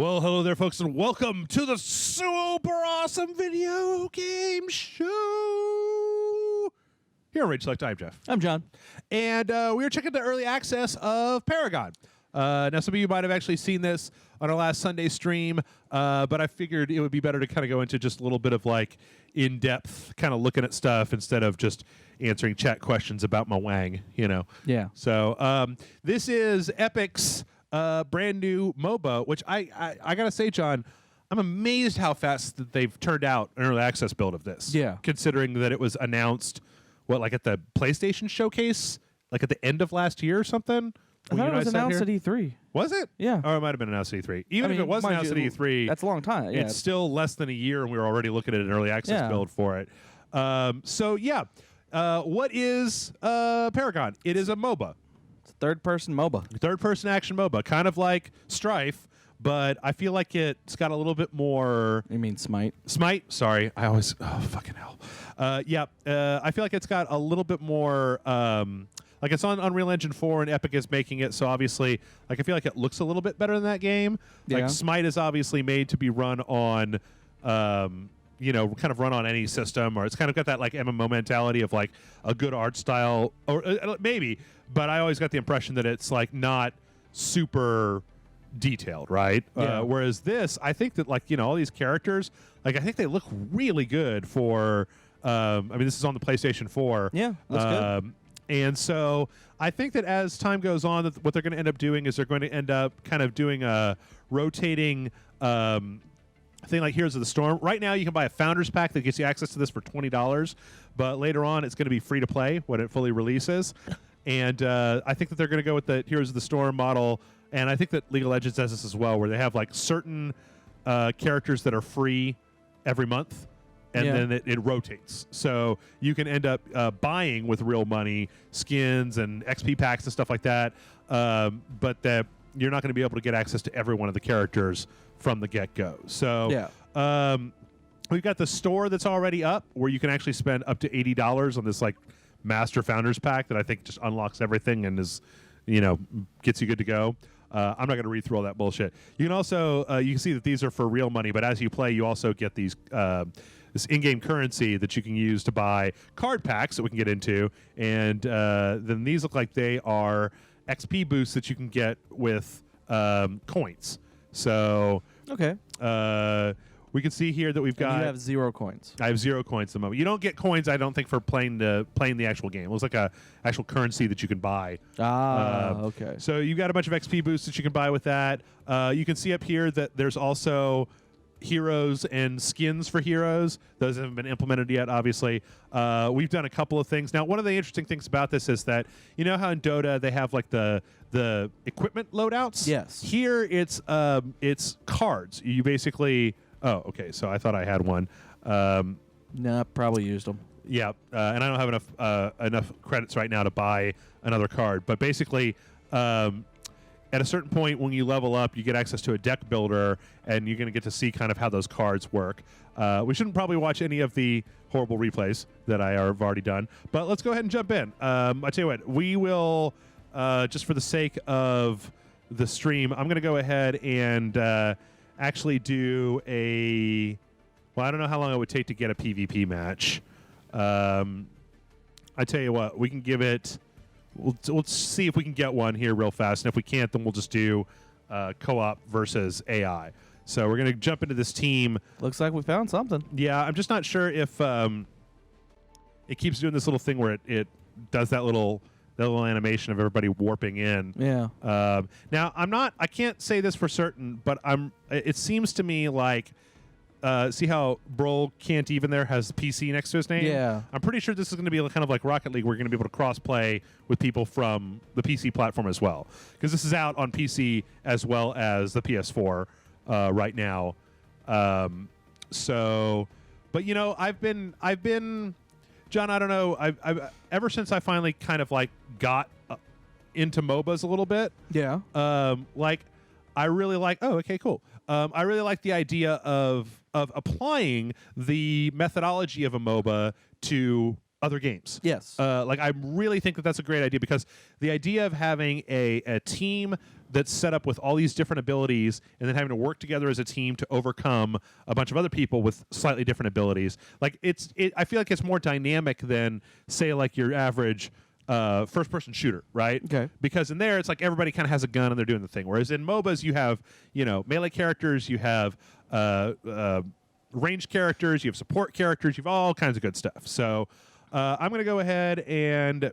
Well, hello there, folks, and welcome to the super awesome video game show. Here on Rage Select, I'm Jeff. I'm John. And we are checking the early access of Paragon. Now, some of you might have actually seen this on our last Sunday stream, but I figured it would be better to kind of go into just a little bit of like in-depth kind of looking at stuff instead of just answering chat questions about my wang, you know. Yeah. So this is Epic's brand new MOBA, which I gotta say, John, I'm amazed how fast that they've turned out an early access build of this. Yeah. Considering that it was announced, like at the PlayStation showcase, like at the end of last year or something. I thought it was announced at E3. Was it? Yeah. Or it might have been announced at E3. Even if it was announced at E3, that's a long time. Yeah. It's still less than a year, and we were already looking at an early access build for it. So yeah, what is Paragon? It is a MOBA. It's a third-person MOBA. Third-person action MOBA, kind of like Strife, but I feel like it's got a little bit more. You mean Smite? Smite. Sorry, I always. Oh fucking hell. Yeah. I feel like it's got a little bit more. Like it's on Unreal Engine 4 and Epic is making it, so obviously, like I feel like it looks a little bit better than that game. Yeah. Like Smite is obviously made to be run on, you know, kind of run on any system, or it's kind of got that like MMO mentality of like a good art style, or maybe. But I always got the impression that it's like not super detailed, right? Yeah. Whereas this, I think that like, you know, all these characters, like I think they look really good for. I mean, this is on the PlayStation 4. Yeah, looks good. And so I think that as time goes on, that what they're going to end up doing is they're going to end up kind of doing a rotating thing like Heroes of the Storm. Right now, you can buy a Founders Pack that gets you access to this for $20, but later on, it's going to be free to play when it fully releases. And I think that they're going to go with the Heroes of the Storm model, and I think that League of Legends does this as well, where they have like certain characters that are free every month. And then it rotates. So you can end up buying with real money skins and XP packs and stuff like that. But that you're not going to be able to get access to every one of the characters from the get-go. So we've got the store that's already up where you can actually spend up to $80 on this like Master Founders Pack that I think just unlocks everything and is, you know, gets you good to go. I'm not going to read through all that bullshit. You can also you can see that these are for real money, but as you play, you also get these this in-game currency that you can use to buy card packs that we can get into, and then these look like they are XP boosts that you can get with coins. So we can see here that we've got. You have 0 coins. I have 0 coins at the moment. You don't get coins, I don't think, for playing the actual game. It looks like a actual currency that you can buy. Okay. So you've got a bunch of XP boosts that you can buy with that. You can see up here that there's also heroes and skins for heroes. Those haven't been implemented yet, obviously. We've done a couple of things. Now, one of the interesting things about this is that, you know how in Dota they have like the equipment loadouts? Yes. Here it's cards. You basically... Oh, okay. So I thought I had one. Nah, probably used them. Yeah, and I don't have enough credits right now to buy another card. But basically, at a certain point when you level up, you get access to a deck builder, and you're going to get to see kind of how those cards work. We shouldn't probably watch any of the horrible replays that I have already done, but let's go ahead and jump in. I tell you what, we will, just for the sake of the stream, I'm going to go ahead and actually do a... Well, I don't know how long it would take to get a PvP match. I tell you what, we can give it... We'll see if we can get one here real fast, and if we can't, then we'll just do co-op versus AI. So we're going to jump into this team. Looks like we found something. Yeah, I'm just not sure if it keeps doing this little thing where it does that little animation of everybody warping in. Yeah. Now, I can't say this for certain, but it seems to me like... see how Brol Can't Even there has PC next to his name? Yeah. I'm pretty sure this is going to be kind of like Rocket League. We're going to be able to cross-play with people from the PC platform as well. Because this is out on PC as well as the PS4 right now. But, you know, I've been, John, I don't know, I've ever since I finally kind of like got into MOBAs a little bit. Yeah. Like, I really like, oh, okay, cool. I really like the idea of applying the methodology of a MOBA to other games. Yes. Like I really think that that's a great idea, because the idea of having a team that's set up with all these different abilities, and then having to work together as a team to overcome a bunch of other people with slightly different abilities. Like I feel like it's more dynamic than say like your average first-person shooter, right? Okay. Because in there, it's like everybody kind of has a gun and they're doing the thing. Whereas in MOBAs, you have melee characters, you have ranged characters, you have support characters, you have all kinds of good stuff. So I'm going to go ahead and.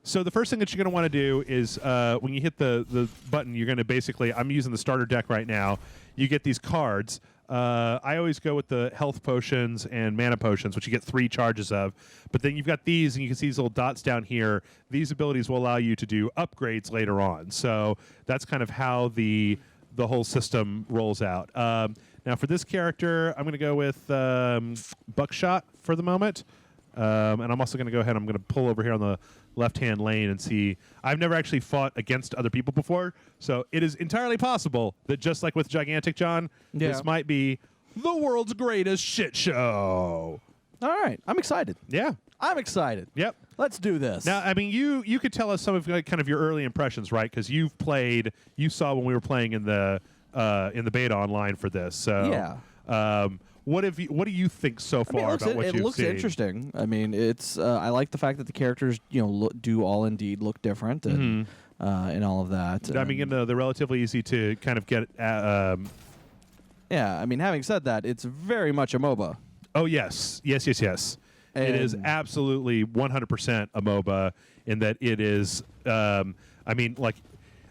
So the first thing that you're going to want to do is when you hit the button, you're going to basically, I'm using the starter deck right now, you get these cards. I always go with the health potions and mana potions, which you get 3 charges of. But then you've got these, and you can see these little dots down here. These abilities will allow you to do upgrades later on. So that's kind of how the whole system rolls out. Now for this character, I'm going to go with Buckshot for the moment. And I'm also going to go ahead, I'm going to pull over here on the left-hand lane and see. I've never actually fought against other people before, so it is entirely possible that just like with Gigantic John, this might be the world's greatest shit show. All right. I'm excited. Yeah. I'm excited. Yep. Let's do this. Now, I mean, you could tell us some of kind of your early impressions, right? Because you saw when we were playing in the beta online for this. So yeah. What do you think so far about what you've seen? It looks interesting. I mean, it's I like the fact that the characters do all indeed look different and all of that. I mean, they're relatively easy to kind of get. Yeah, I mean, having said that, it's very much a MOBA. Oh yes. It is absolutely 100% a MOBA in that it is. I mean, like,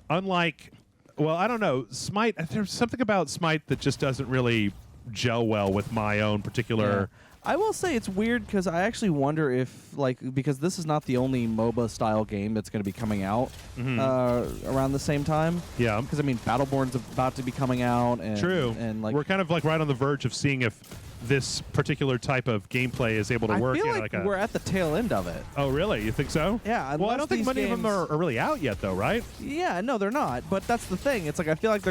unlike, well, I don't know, Smite. There's something about Smite that just doesn't really gel well with my own particular. Yeah. I will say it's weird because I actually wonder if, because this is not the only MOBA style game that's going to be coming out around the same time. Yeah. Because I mean, Battleborn's about to be coming out. And, True. And we're kind of like right on the verge of seeing if this particular type of gameplay is able to work. I feel like we're at the tail end of it. Oh, really? You think so? Yeah. Well, I don't think many of them are really out yet, though, right? Yeah. No, they're not. But that's the thing. It's like I feel like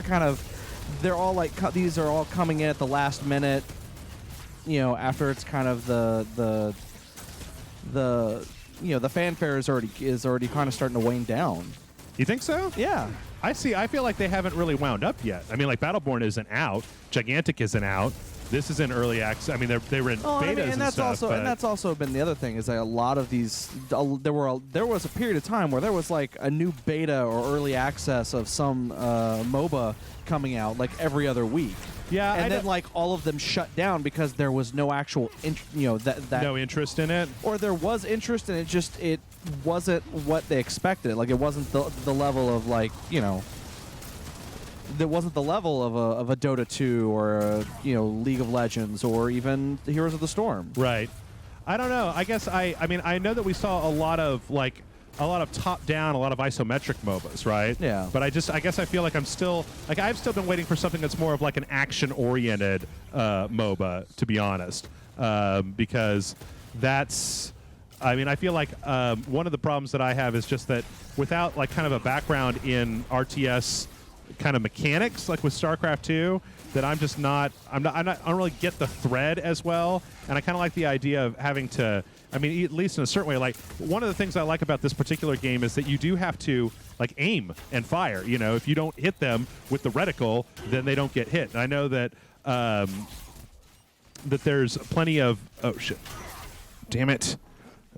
they're all like these are all coming in at the last minute. After it's kind of the fanfare is already kind of starting to wane down. You think so? Yeah. I feel like they haven't really wound up yet. I mean, like Battleborn isn't out, Gigantic isn't out. This is in early access. I mean, they were in betas and stuff. And that's also been the other thing is that a lot of these. There was a period of time where there was like a new beta or early access of some MOBA coming out like every other week. Yeah, and then like all of them shut down because there was no actual, no interest in it, or there was interest and it wasn't what they expected. Like it wasn't the level of there wasn't the level of a Dota 2 or a, League of Legends or even the Heroes of the Storm. Right. I don't know. I guess I mean I know that we saw a lot of top down, a lot of isometric MOBAs, right? Yeah. But I guess I feel like I've still been waiting for something that's more of like an action oriented MOBA, to be honest, because that's. I mean, I feel like one of the problems that I have is just that without like kind of a background in RTS kind of mechanics, like with StarCraft 2, that I don't really get the thread as well, and I kind of like the idea of having to. I mean, at least in a certain way, like one of the things I like about this particular game is that you do have to like aim and fire. If you don't hit them with the reticle, then they don't get hit. And I know that that there's plenty of shit. Damn it!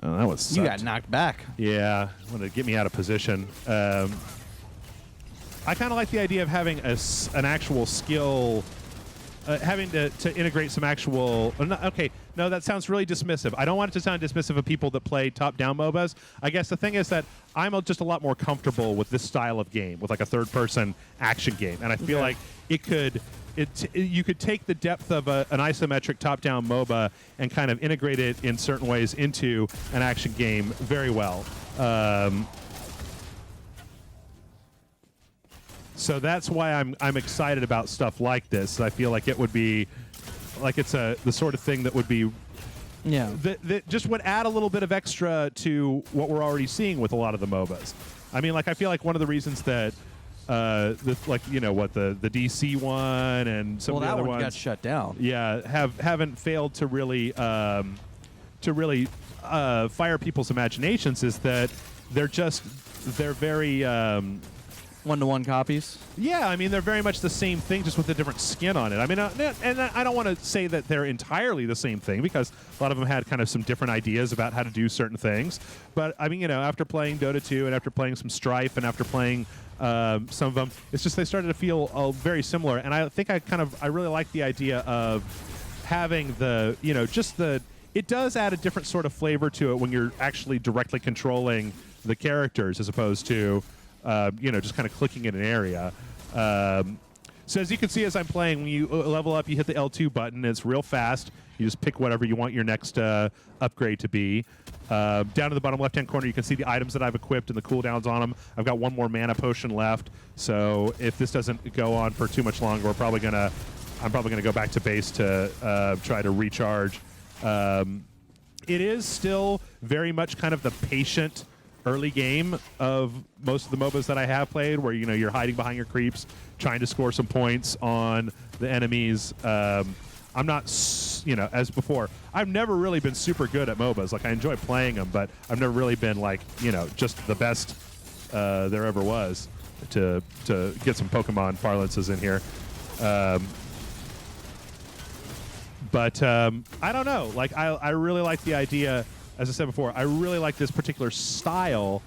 Oh, that was sucked. You got knocked back. Yeah, wanted to get me out of position. I kind of like the idea of having an actual skill. Having to integrate some actual. Okay, no, that sounds really dismissive. I don't want it to sound dismissive of people that play top-down MOBAs. I guess the thing is that I'm just a lot more comfortable with this style of game, with like a third-person action game, and I feel like you could take the depth of an isometric top-down MOBA and kind of integrate it in certain ways into an action game very well. So that's why I'm excited about stuff like this. I feel like it would be, like it's the sort of thing that would be, that just would add a little bit of extra to what we're already seeing with a lot of the MOBAs. I mean, like I feel like one of the reasons that, the DC one and some of the other ones got shut down. Yeah, haven't failed to really fire people's imaginations. Is that they're very. 1-to-1 copies. Yeah, I mean, they're very much the same thing, just with a different skin on it. I mean, and I don't want to say that they're entirely the same thing, because a lot of them had kind of some different ideas about how to do certain things. But, I mean, you know, after playing Dota 2 and after playing some Strife and after playing some of them, it's just they started to feel very similar. And I think I really like the idea of having the, you know, just the, it does add a different sort of flavor to it when you're actually directly controlling the characters as opposed to, you know, just kind of clicking in an area. So as you can see as I'm playing, when you level up, you hit the L2 button. It's real fast. You just pick whatever you want your next upgrade to be. Down to the bottom left-hand corner, you can see the items that I've equipped and the cooldowns on them. I've got one more mana potion left, so if this doesn't go on for too much longer, I'm probably gonna go back to base to try to recharge. It is still very much kind of the patient early game of most of the MOBAs that I have played, where, you know, you're hiding behind your creeps, trying to score some points on the enemies. I'm not, you know, as before, I've never really been super good at MOBAs. Like, I enjoy playing them, but I've never really been, like, you know, just the best there ever was, to get some Pokemon parlances in here. But I don't know. Like, I really like the idea, as I said before, I really like this particular style,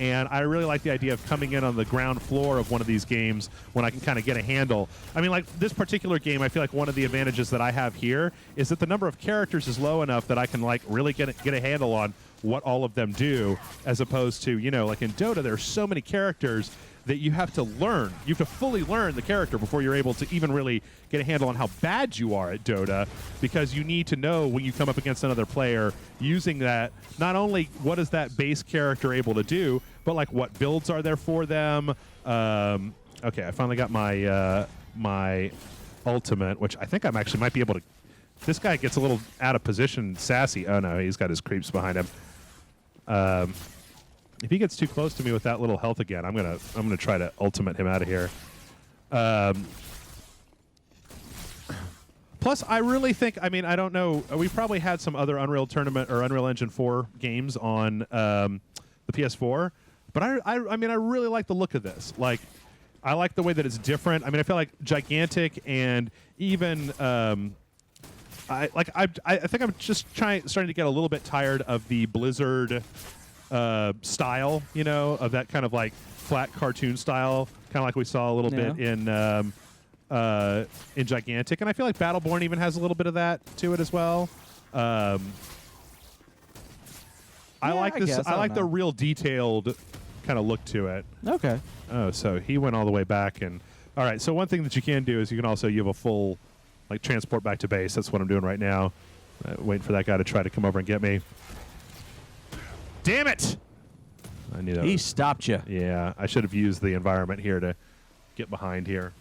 and I really like the idea of coming in on the ground floor of one of these games when I can kind of get a handle. I mean, like, this particular game, I feel like one of the advantages that I have here is that the number of characters is low enough that I can, like, really get a handle on what all of them do, as opposed to, you know, like in Dota, there are so many characters that you have to learn. You have to fully learn the character before you're able to even really get a handle on how bad you are at Dota, because you need to know when you come up against another player using that, not only what is that base character able to do, but like what builds are there for them. Okay, I finally got my my ultimate, which I think I'm actually might be able to. This guy gets a little out of position, sassy. Oh no, he's got his creeps behind him. If he gets too close to me with that little health again, I'm gonna try to ultimate him out of here. Plus, I really think, I mean, I don't know, we've probably had some other Unreal Tournament or Unreal Engine 4 games on the PS4, but I mean, I really like the look of this. Like, I like the way that it's different. I mean, I feel like Gigantic and even I think I'm just starting to get a little bit tired of the Blizzard style, you know, of that kind of like flat cartoon style, kind of like we saw a little bit in Gigantic, and I feel like Battleborn even has a little bit of that to it as well. I like this. I like the real detailed kind of look to it. Okay. Oh, so he went all the way back, and all right. So one thing that you can do is you have a full like transport back to base. That's what I'm doing right now. Waiting for that guy to try to come over and get me. Damn it! He stopped you. Yeah, I should have used the environment here to get behind here.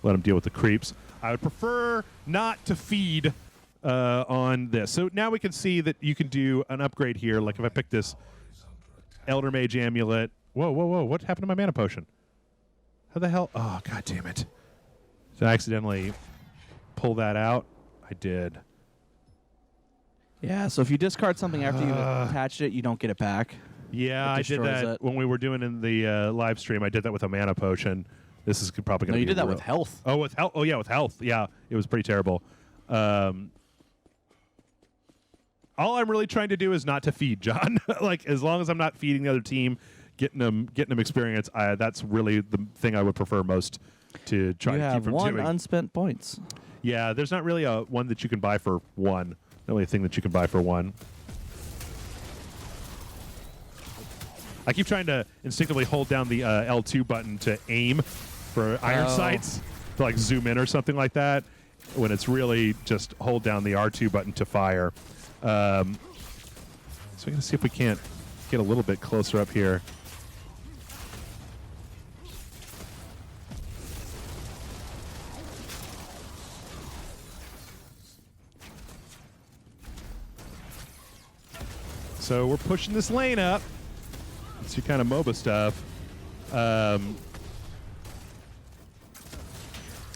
Let him deal with the creeps. I would prefer not to feed on this. So now we can see that you can do an upgrade here. Like if I pick this Elder Mage Amulet. Whoa, whoa, whoa. What happened to my mana potion? How the hell? Oh, god damn it. Did I accidentally pull that out? I did. Yeah, so if you discard something after you've attached it, you don't get it back. Yeah, I did that when we were doing in the live stream. I did that with a mana potion. This is probably going to be. No, you did that with health. Oh, with health. Oh, yeah, with health. Yeah, it was pretty terrible. All I'm really trying to do is not to feed John. Like, as long as I'm not feeding the other team, getting them experience, that's really the thing I would prefer most to try to keep from doing. You have one unspent points. Yeah, there's not really a one that you can buy for one. Not really a thing that you can buy for one. I keep trying to instinctively hold down the L2 button to aim for iron sights, to like zoom in or something like that, when it's really just hold down the R2 button to fire. So we're going to see if we can't get a little bit closer up here. So we're pushing this lane up. It's your kind of MOBA stuff.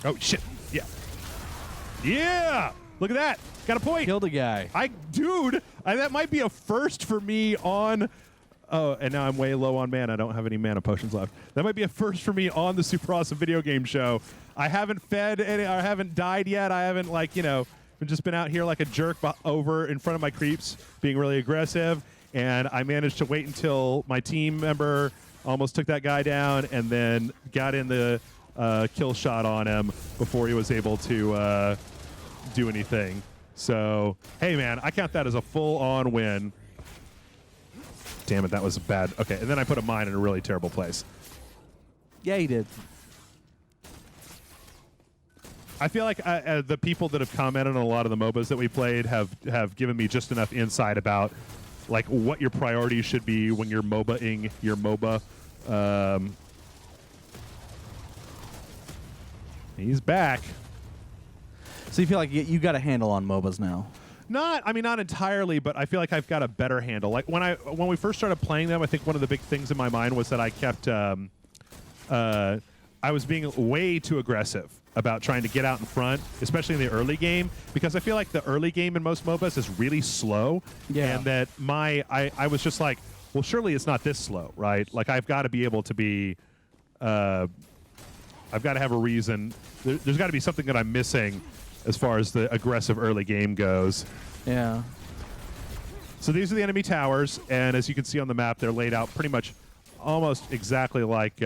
Oh, shit. Yeah. Yeah! Look at that. Got a point. Killed a guy. Dude, that might be a first for me on Oh, and now I'm way low on mana. I don't have any mana potions left. That might be a first for me on the Super Awesome Video Game Show. I haven't fed any, I haven't died yet. I haven't, like, you know, just been out here like a jerk over in front of my creeps, being really aggressive. And I managed to wait until my team member almost took that guy down and then got in the kill shot on him before he was able to do anything. So, hey, man, I count that as a full-on win. Damn it, that was bad. Okay, and then I put a mine in a really terrible place. Yeah, you did. I feel like the people that have commented on a lot of the MOBAs that we played have given me just enough insight about like what your priorities should be when you're MOBA-ing your MOBA. He's back. So you feel like you got a handle on MOBAs now? Not entirely, but I feel like I've got a better handle. Like when we first started playing them, I think one of the big things in my mind was that I kept I was being way too aggressive about trying to get out in front, especially in the early game, because I feel like the early game in most MOBAs is really slow. Yeah. And that I was just like, well, surely it's not this slow, right? Like I've got to be able to be, I've got to have a reason. There's got to be something that I'm missing as far as the aggressive early game goes. Yeah. So these are the enemy towers, and as you can see on the map, they're laid out pretty much almost exactly like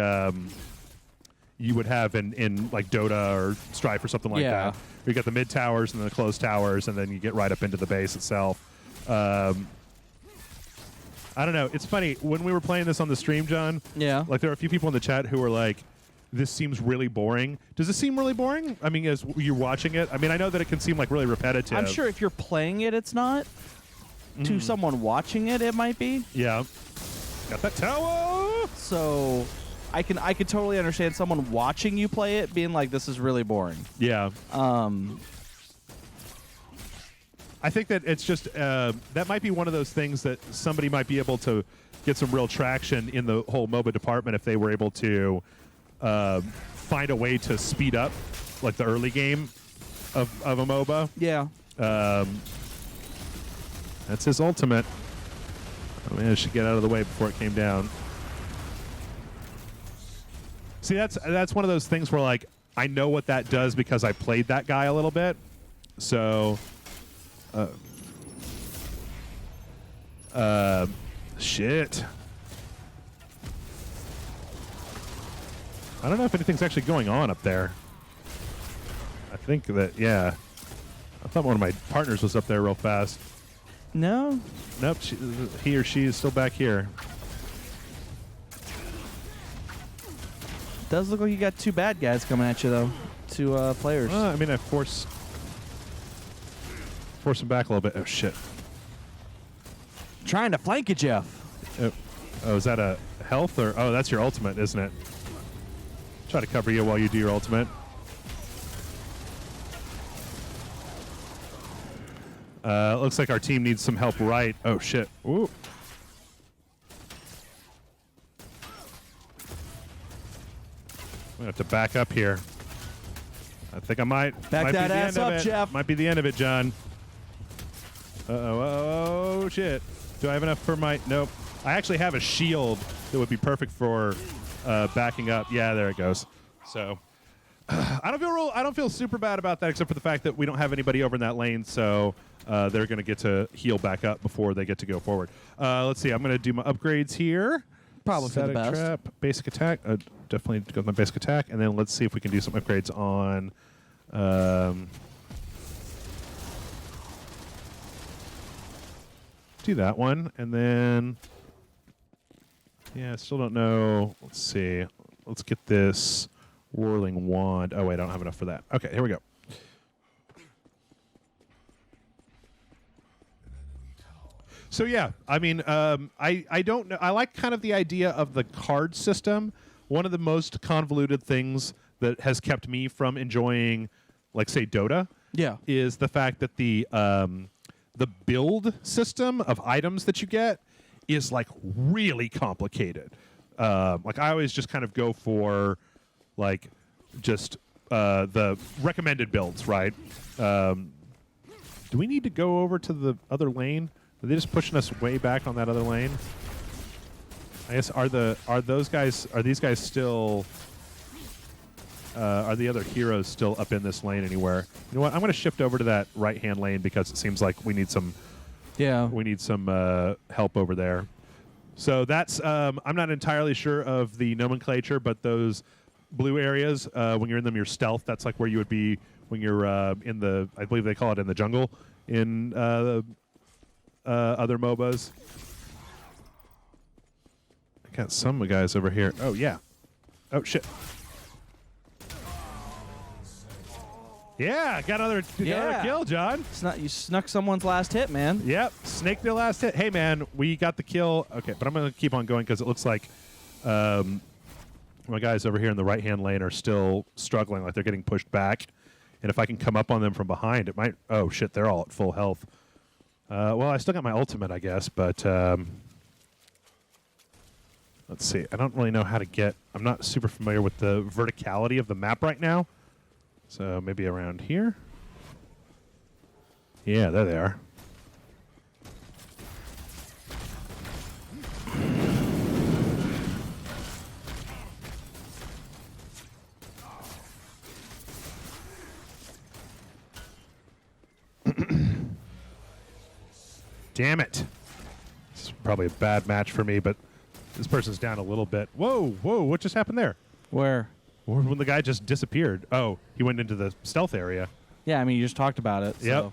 you would have in like Dota or Strife or something like that. You got the mid towers and then the closed towers, and then you get right up into the base itself. I don't know. It's funny. When we were playing this on the stream, John, Yeah. like there are a few people in the chat who were like, this seems really boring. Does it seem really boring? I mean, as you're watching it, I mean, I know that it can seem like really repetitive. I'm sure if you're playing it, it's not. To someone watching it, it might be. Yeah. Got that tower. So I can totally understand someone watching you play it being like, this is really boring. Yeah. I think that it's just that might be one of those things that somebody might be able to get some real traction in the whole MOBA department if they were able to find a way to speed up like the early game of a MOBA. Yeah. That's his ultimate. I managed to get out of the way before it came down. See, that's one of those things where like I know what that does because I played that guy a little bit. So shit. I don't know if anything's actually going on up there. I think that, yeah. I thought one of my partners was up there real fast. No. Nope, he or she is still back here. Does look like you got two bad guys coming at you, though. Two players. I mean, I force him back a little bit. Oh, shit. Trying to flank you, Jeff. Oh, is that a health or... Oh, that's your ultimate, isn't it? Try to cover you while you do your ultimate. Looks like our team needs some help right. Oh, shit. Ooh. I'm going to have to back up here. I think I might. Back might that be the ass end of up, it. Jeff. Might be the end of it, John. Uh-oh. Oh, shit. Do I have enough for my... Nope. I actually have a shield that would be perfect for backing up. Yeah, there it goes. So... I don't feel super bad about that, except for the fact that we don't have anybody over in that lane, so they're going to get to heal back up before they get to go forward. Let's see. I'm going to do my upgrades here. Probably for the Static best. Trap, basic attack. Definitely go with my basic attack, and then let's see if we can do some upgrades on. Do that one, and then. Yeah, I still don't know. Let's see. Let's get this. Whirling Wand. Oh, wait, I don't have enough for that. Okay, here we go. So, yeah, I mean, I don't know. I like kind of the idea of the card system. One of the most convoluted things that has kept me from enjoying, like, say, Dota, is the fact that the build system of items that you get is, like, really complicated. Like, I always just kind of go for... like just the recommended builds, right? Do we need to go over to the other lane? Are they just pushing us way back on that other lane? I guess are these guys still? Are the other heroes still up in this lane anywhere? You know what? I'm going to shift over to that right-hand lane because it seems like we need some. Yeah. We need some help over there. So that's. I'm not entirely sure of the nomenclature, but those blue areas, when you're in them, you're stealth. That's like where you would be when you're in the. I believe they call it in the jungle in other MOBAs. I got some guys over here. Oh yeah. Oh shit. Yeah, got another kill, John. You snuck someone's last hit, man. Yep, snaked their last hit. Hey, man, we got the kill. Okay, but I'm going to keep on going because it looks like my guys over here in the right-hand lane are still struggling, like they're getting pushed back. And if I can come up on them from behind, it might... Oh, shit, they're all at full health. Well, I still got my ultimate, I guess, but... let's see. I don't really know how to get... I'm not super familiar with the verticality of the map right now. So maybe around here. Yeah, there they are. Damn it. This is probably a bad match for me, but this person's down a little bit. Whoa, what just happened there? Where? When the guy just disappeared. Oh, he went into the stealth area. Yeah, I mean, you just talked about it. Yep. So.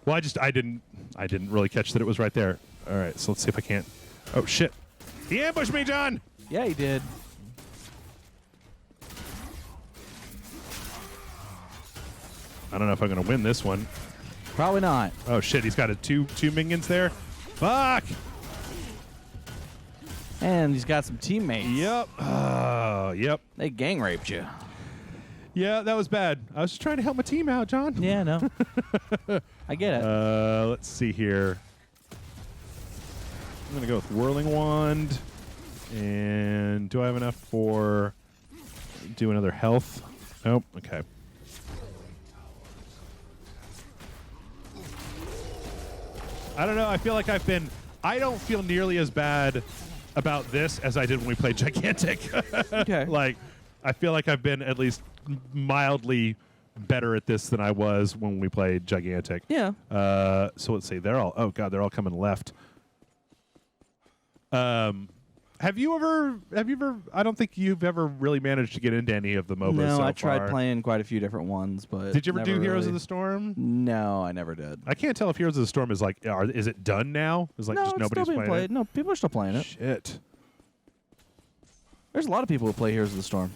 Well, I didn't really catch that it was right there. All right, so let's see if I can't. Oh shit! He ambushed me, John. Yeah, he did. I don't know if I'm gonna win this one. Probably not. Oh shit! He's got two minions there. Fuck! And he's got some teammates. Yep. Yep. They gang raped you. Yeah, that was bad. I was just trying to help my team out, John. Yeah, no. I get it. Let's see here. I'm gonna go with Whirling Wand. And do I have enough for do another health? Nope. Okay. I don't know. I feel like I don't feel nearly as bad about this as I did when we played Gigantic. Okay. Like, I feel like I've been at least mildly better at this than I was when we played Gigantic. Yeah. So let's see. They're all coming left. Have you ever, I don't think you've ever really managed to get into any of the MOBAs No, so I tried far. playing quite a few different ones, but Did you ever do Heroes really. of the Storm? No, I never did. I can't tell if Heroes of the Storm is like, is it done now? Is like no, just it's nobody's still being playing played. No, people are still playing it? it. Shit. There's a lot of people who play Heroes of the Storm.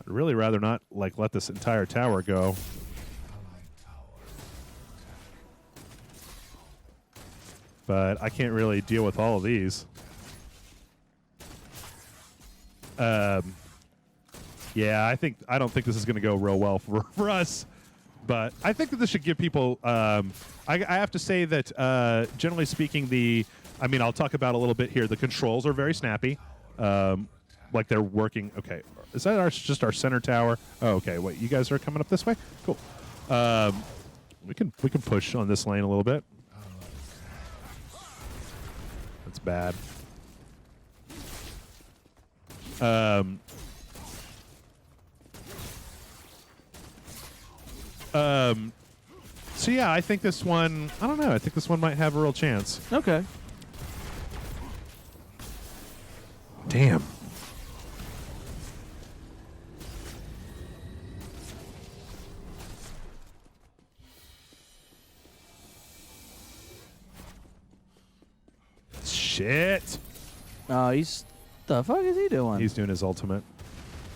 I'd really rather not like let this entire tower go. But I can't really deal with all of these. Yeah, I don't think this is going to go real well for us. But I think that this should give people. I have to say that generally speaking, I'll talk about a little bit here. The controls are very snappy, like they're working. Okay, is that just our center tower? Oh, okay. Wait, you guys are coming up this way. Cool. We can push on this lane a little bit. That's bad. So yeah, I think this one. I don't know. I think this one might have a real chance. Okay. Damn. Shit. The fuck is he doing? He's doing his ultimate.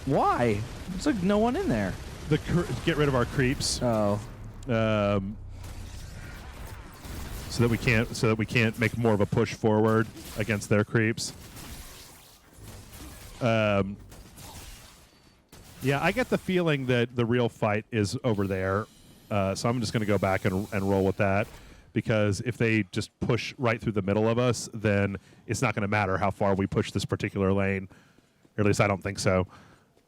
Why? There's like no one in there. Get rid of our creeps. Oh. So that we can't make more of a push forward against their creeps. Yeah, I get the feeling that the real fight is over there. So I'm just going to go back and roll with that, because if they just push right through the middle of us, then it's not going to matter how far we push this particular lane. Or at least I don't think so.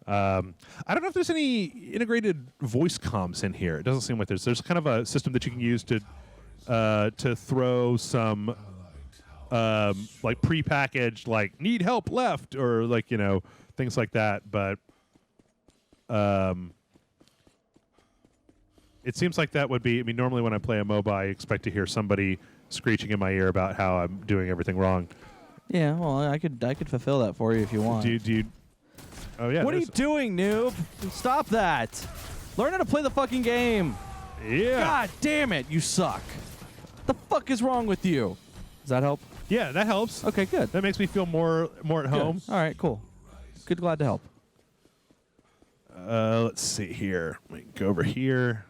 I don't know if there's any integrated voice comms in here. It doesn't seem like there's kind of a system that you can use to throw some like prepackaged, like need help left, or like things like that. But it seems like that would be. I mean, normally when I play a MOBA, I expect to hear somebody screeching in my ear about how I'm doing everything wrong. Yeah, well, I could fulfill that for you if you want. Do you? Oh yeah. What are you doing, noob? Stop that! Learn how to play the fucking game. Yeah. God damn it, you suck. The fuck is wrong with you? Does that help? Yeah, that helps. Okay, good. That makes me feel more at home. All right, cool. Good, glad to help. Let's see here. Let me go over here.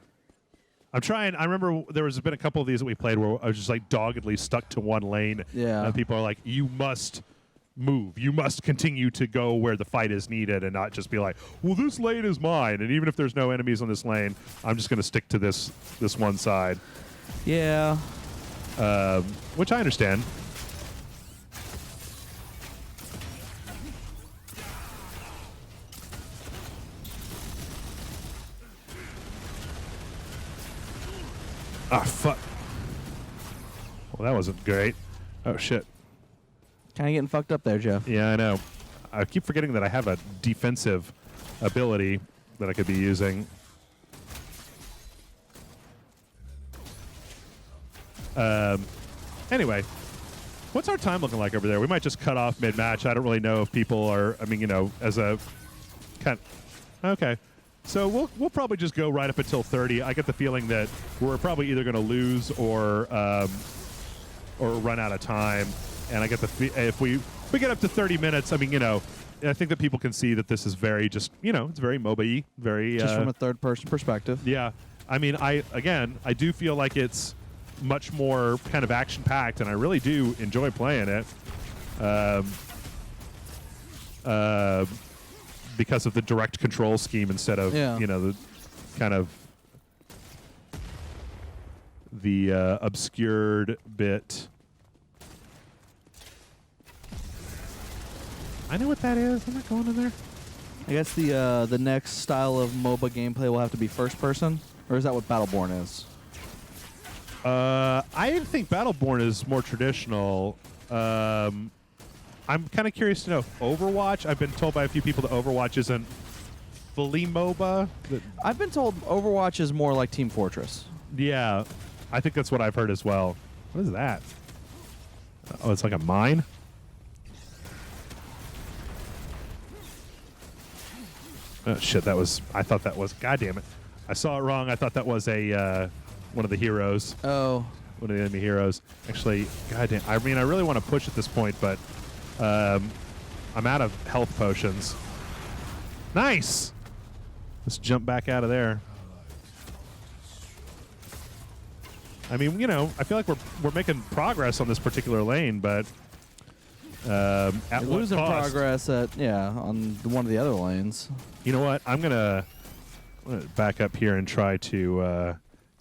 I'm trying. I remember there has been a couple of these that we played where I was just like doggedly stuck to one lane. Yeah. And people are like, you must move. You must continue to go where the fight is needed and not just be like, well, this lane is mine. And even if there's no enemies on this lane, I'm just going to stick to this one side. Yeah. Which I understand. Ah, fuck. Well, that wasn't great. Oh, shit. Kind of getting fucked up there, Jeff. Yeah, I know. I keep forgetting that I have a defensive ability that I could be using. Anyway, what's our time looking like over there? We might just cut off mid-match. I don't really know if people are, I mean, as a kind okay. So we'll probably just go right up until 30. I get the feeling that we're probably either going to lose or run out of time. And I get if we get up to 30 minutes, I mean, I think that people can see that this is very just, it's very MOBA-y, very just from a third-person perspective. Yeah, I mean, I do feel like it's much more kind of action-packed, and I really do enjoy playing it. Because of the direct control scheme instead of the kind of the obscured bit. I know what that is. I'm not going in there. I guess the next style of MOBA gameplay will have to be first person, or is that what Battleborn is? I think Battleborn is more traditional. I'm kind of curious to know if Overwatch. I've been told by a few people that Overwatch isn't fully MOBA. I've been told Overwatch is more like Team Fortress. Yeah, I think that's what I've heard as well. What is that? Oh, it's like a mine? Oh, shit, I thought that was, God damn it. I saw it wrong. I thought that was a, one of the heroes. Oh. One of the enemy heroes. Actually, God damn, I mean, I really want to push at this point, but I'm out of health potions. Nice! Let's jump back out of there. I mean, I feel like we're making progress on this particular lane, but at You're what losing cost? progress on one of the other lanes. You know what? I'm gonna back up here and try to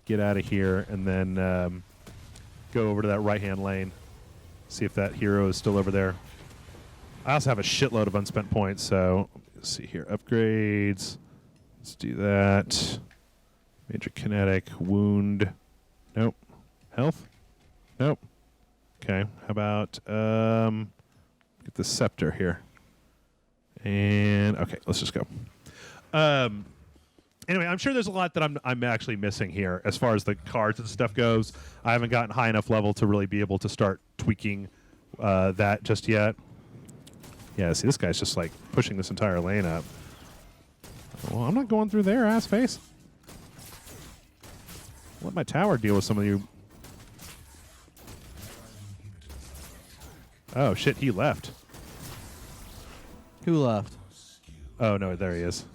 get out of here, and then go over to that right-hand lane. See if that hero is still over there. I also have a shitload of unspent points, so let's see here. Upgrades. Let's do that. Major kinetic. Wound. Nope. Health? Nope. Okay. How about get the scepter here. And okay, let's just go. Anyway, I'm sure there's a lot that I'm actually missing here as far as the cards and stuff goes. I haven't gotten high enough level to really be able to start tweaking that just yet. Yeah, see, this guy's just like pushing this entire lane up. Well, I'm not going through there, ass face. Let my tower deal with some of you. Oh, shit, he left. Who left? Oh, no, there he is.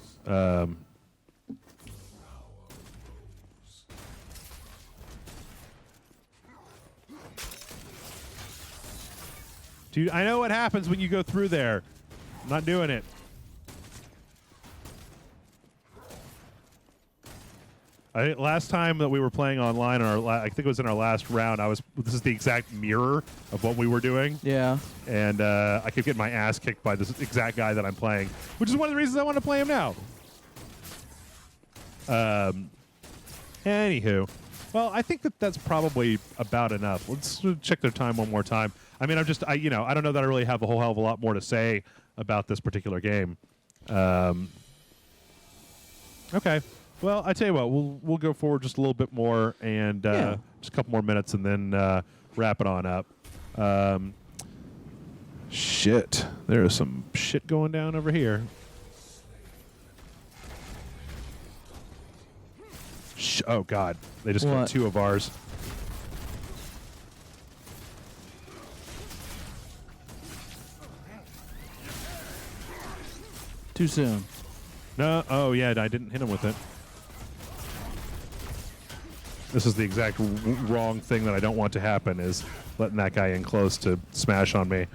Dude, I know what happens when you go through there. I'm not doing it. Last time that we were playing online, I think it was in our last round, this is the exact mirror of what we were doing. Yeah. And I kept getting my ass kicked by this exact guy that I'm playing, which is one of the reasons I want to play him now. Anywho. Well, I think that's probably about enough. Let's check their time one more time. I mean, I don't know that I really have a whole hell of a lot more to say about this particular game. Okay. Well, I tell you what, we'll go forward just a little bit more and just a couple more minutes and then wrap it on up. Shit. There is some shit going down over here. Oh, God. They just got 2 of ours. Too soon. No. Oh, yeah. I didn't hit him with it. This is the exact wrong thing that I don't want to happen, is letting that guy in close to smash on me.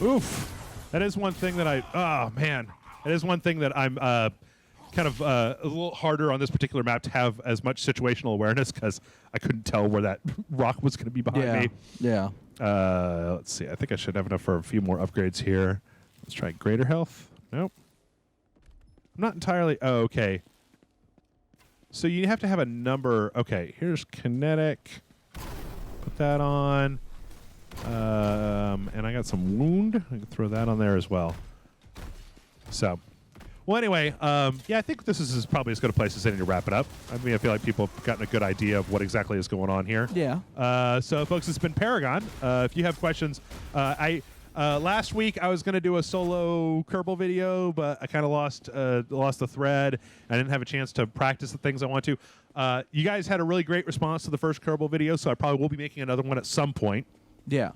Oof. That is one thing that That is one thing that I'm kind of a little harder on this particular map to have as much situational awareness, because I couldn't tell where that rock was going to be behind me. Yeah. Let's see. I think I should have enough for a few more upgrades here. Let's try greater health. Nope. I'm not entirely... Oh, okay. So you have to have a number... Okay, here's kinetic. Put that on. And I got some wound. I can throw that on there as well. So... Well, anyway, yeah, I think this is probably as good a place as any to wrap it up. I mean, I feel like people have gotten a good idea of what exactly is going on here. Yeah. So, folks, it's been Paragon. If you have questions, last week I was going to do a solo Kerbal video, but I kind of lost the thread. I didn't have a chance to practice the things I want to. You guys had a really great response to the first Kerbal video, so I probably will be making another one at some point. Yeah.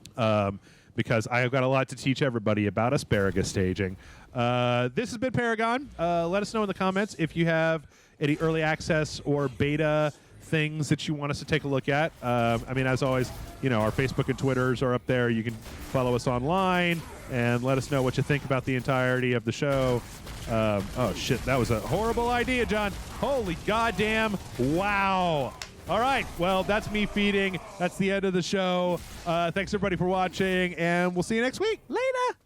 Because I have got a lot to teach everybody about asparagus staging. This has been Paragon. Let us know in the comments if you have any early access or beta things that you want us to take a look at. I mean, as always, our Facebook and Twitters are up there. You can follow us online and let us know what you think about the entirety of the show. Oh, shit. That was a horrible idea, John. Holy goddamn. Wow. All right. Well, that's me feeding. That's the end of the show. Thanks, everybody, for watching, and we'll see you next week. Later.